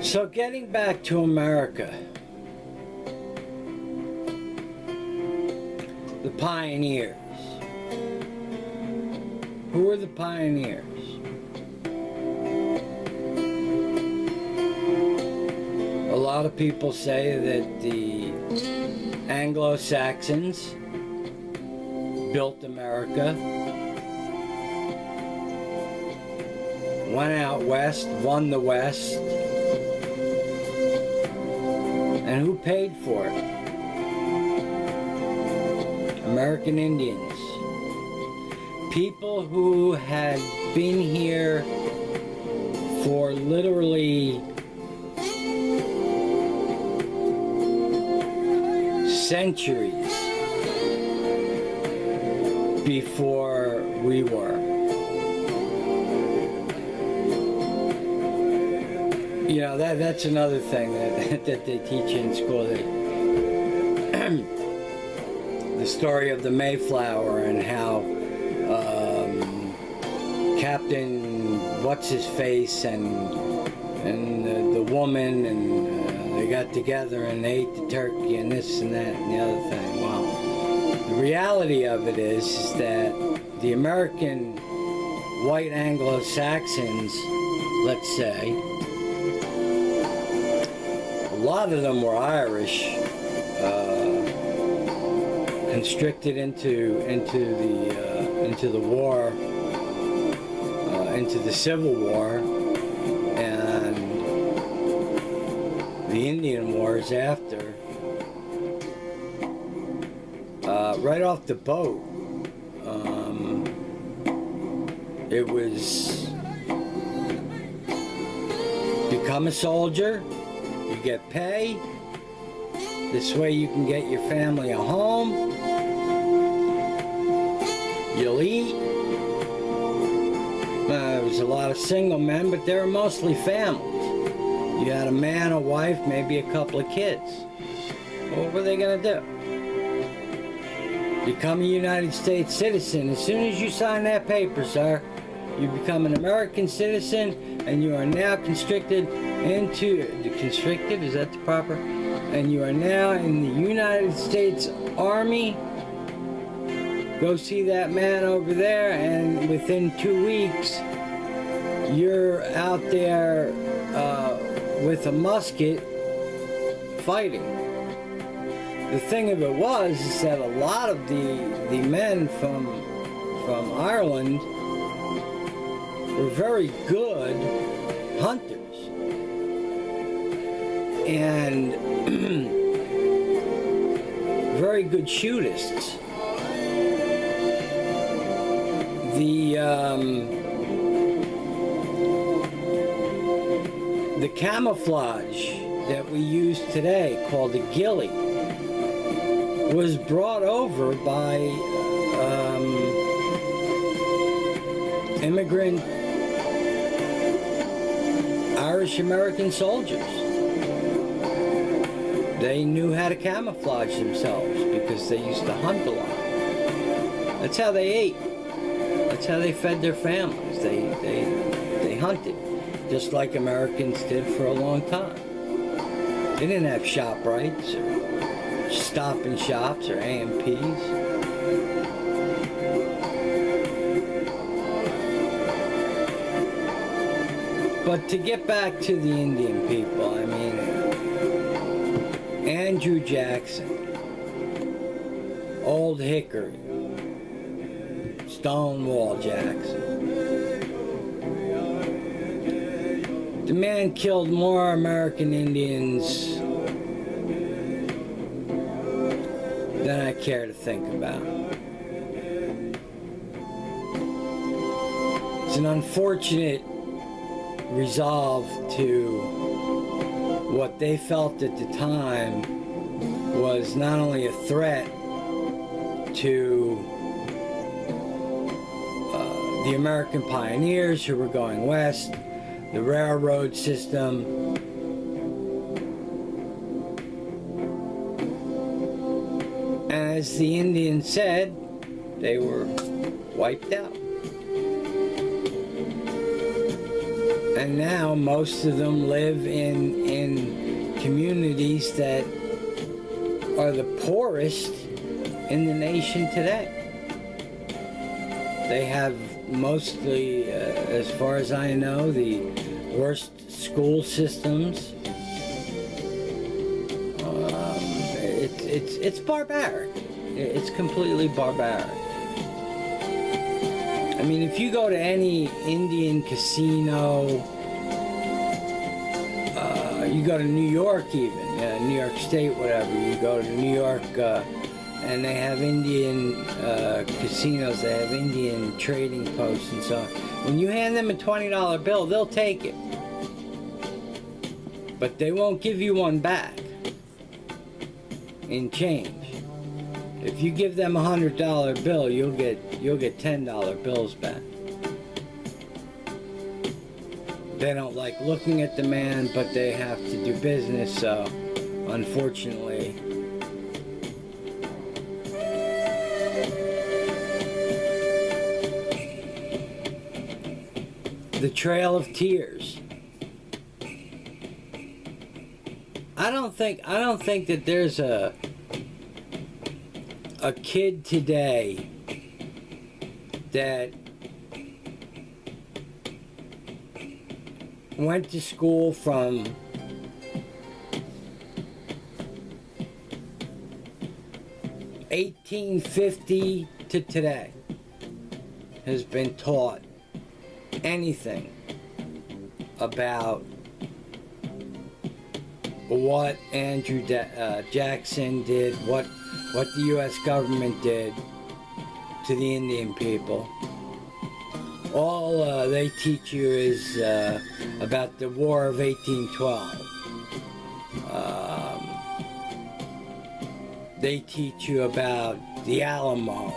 So getting back to America, the pioneers. Who were the pioneers? A lot of people say that the Anglo-Saxons built America, went out west, won the West, and who paid for it? American Indians. People who had been here for literally centuries before we were. You know, that's another thing that they teach in school. The story of the Mayflower and how Captain What's-His-Face and the woman and they got together and they ate the turkey and this and that and the other thing. Well, the reality of it is that the American white Anglo-Saxons, let's say, a lot of them were Irish, constricted into the war, into the Civil War and the Indian Wars after. Right off the boat, it was become a soldier, you get pay, this way you can get your family a home, you'll eat. There was a lot of single men, but they were mostly families. You had a man, a wife, maybe a couple of kids. What were they going to do? Become a United States citizen. As soon as you sign that paper, sir, you become an American citizen, and you are now constricted into, constricted, is that the proper? And you are now in the United States Army. Go see that man over there, and within 2 weeks, you're out there with a musket fighting. The thing of it was is that a lot of the men from Ireland were very good hunters and very good shooters. The camouflage that we use today, called the ghillie, was brought over by immigrant Irish-American soldiers. They knew how to camouflage themselves because they used to hunt a lot. That's how they ate. That's how they fed their families. They hunted, just like Americans did for a long time. They didn't have ShopRites or Stop and Shops or AMPs. But to get back to the Indian people, I mean, Andrew Jackson, Old Hickory, Stonewall Jackson. The man killed more American Indians than I care to think about. It's an unfortunate resolve to what they felt at the time was not only a threat to the American pioneers who were going west, the railroad system, and as the Indians said, they were wiped out. And now most of them live in communities that are the poorest in the nation today. They have mostly, as far as I know, the worst school systems. It's barbaric. It's completely barbaric. I mean, if you go to any Indian casino, you go to New York even, New York State, whatever, you go to New York, and they have Indian casinos, they have Indian trading posts and so on. When you hand them a $20 bill, they'll take it. But they won't give you one back in change. If you give them a $100 bill, you'll get $10 bills back. They don't like looking at the man, but they have to do business, so unfortunately. The Trail of Tears. I don't think that there's a kid today that went to school from (1850) to today has been taught anything about what Andrew Jackson did, what the U.S. government did to the Indian people. All they teach you is about the War of 1812. They teach you about the Alamo.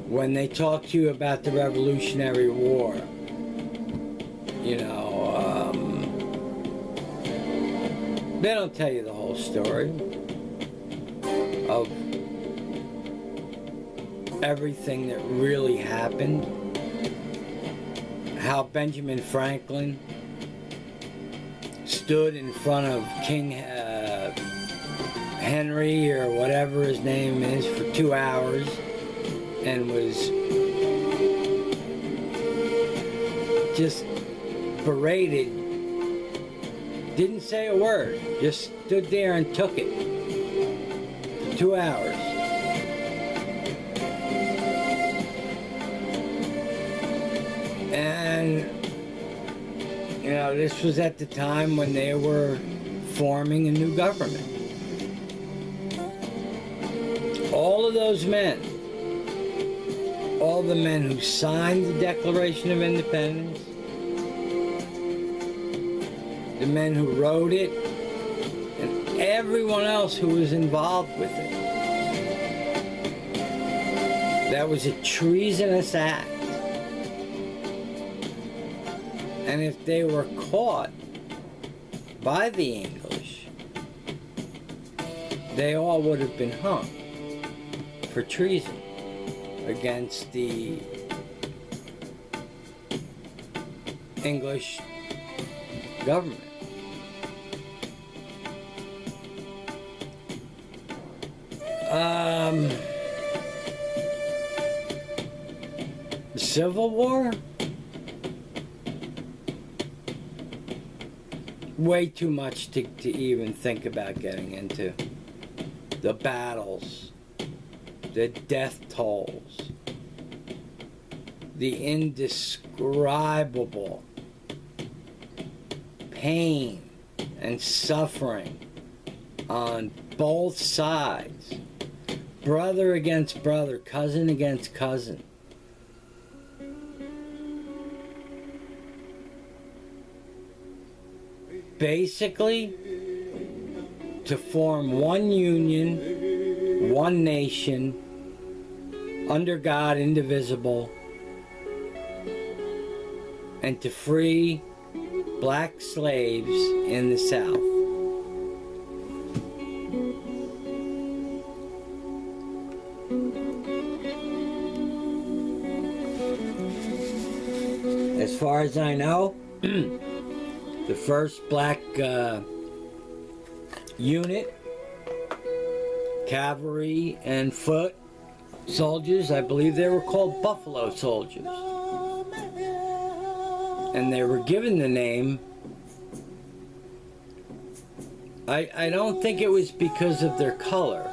When they talk to you about the Revolutionary War, you know, they don't tell you the whole story of everything that really happened. How Benjamin Franklin stood in front of King Henry, or whatever his name is, for 2 hours and was just berated. Didn't say a word, just stood there and took it for 2 hours. And, you know, this was at the time when they were forming a new government. All of those men, all the men who signed the Declaration of Independence, the men who wrote it, and everyone else who was involved with it. That was a treasonous act. And if they were caught by the English, they all would have been hung for treason against the English government. The Civil War? Way too much to even think about getting into. The battles, the death tolls, the indescribable pain and suffering on both sides. Brother against brother, cousin against cousin. Basically, to form one union, one nation, under God, indivisible, and to free black slaves in the South. As far as I know, the first black unit, cavalry and foot soldiers, I believe they were called Buffalo Soldiers. And they were given the name, I don't think it was because of their color.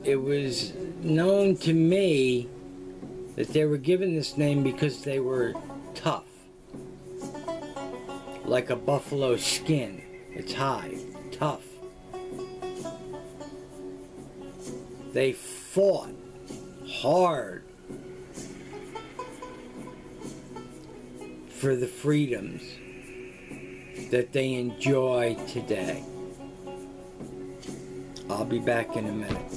It was known to me that they were given this name because they were tough. Like a buffalo skin. It's high, tough. They fought hard for the freedoms that they enjoy today. I'll be back in a minute.